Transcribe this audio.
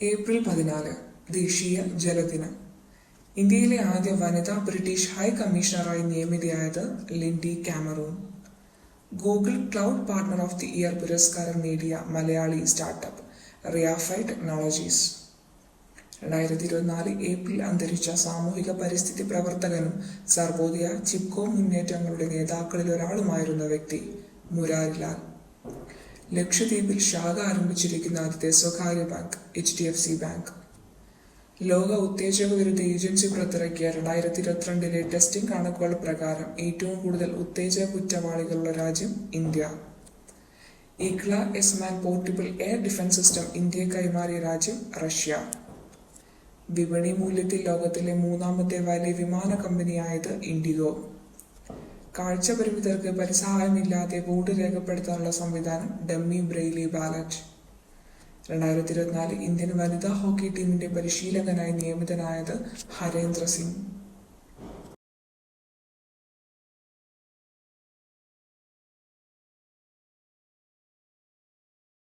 April 14 ദേശീയ ജലദിനം. ഇന്ത്യയിലെ ആദ്യ വനിതാ ബ്രിട്ടീഷ് ഹൈ കമ്മീഷണറായി നിയമിതയായത് Lindy Cameron. Google cloud partner of the year പുരസ്കാരം നേടിയ മലയാളി സ്റ്റാർട്ടപ്പ് റിയാഫൈ ടെക്നോളജീസ്. 2024 ഏപ്രിൽ അന്തരിച്ച സാമൂഹിക പരിസ്ഥിതി പ്രവർത്തകനും സർവോദയ ചിപ്കോ മുന്നേറ്റങ്ങളുടെ നേതാക്കളിൽ ഒരാളുമായിരുന്ന വ്യക്തി മുരാരിലാൽ. ലക്ഷദ്വീപിൽ ശാഖ ആരംഭിച്ചിരിക്കുന്ന ആദ്യത്തെ സ്വകാര്യ ബാങ്ക് HDFC ബാങ്ക്. ലോക ഉത്തേജക വിരുദ്ധ ഏജൻസി പുറത്തിറക്കിയ 2022 ടെസ്റ്റിംഗ് കണക്കുകൾ പ്രകാരം ഏറ്റവും കൂടുതൽ ഉത്തേജക കുറ്റവാളികളുള്ള രാജ്യം India. Igla S man portable air defence system ഇന്ത്യയെ കൈമാറിയ രാജ്യം റഷ്യ. വിപണി മൂല്യത്തിൽ ലോകത്തിലെ മൂന്നാമത്തെ വലിയ വിമാന കമ്പനിയായത് ഇൻഡിഗോ. കാഴ്ച പരിമിതർക്ക് പരിസഹായമില്ലാതെ വോട്ട് രേഖപ്പെടുത്താനുള്ള സംവിധാനം ഡമ്മി ബ്രെയിലി ബാലറ്റ്. 2024 ഇന്ത്യൻ വനിതാ ഹോക്കി ടീമിന്റെ പരിശീലകനായി നിയമിതനായത് ഹരേന്ദ്ര സിംഗ്.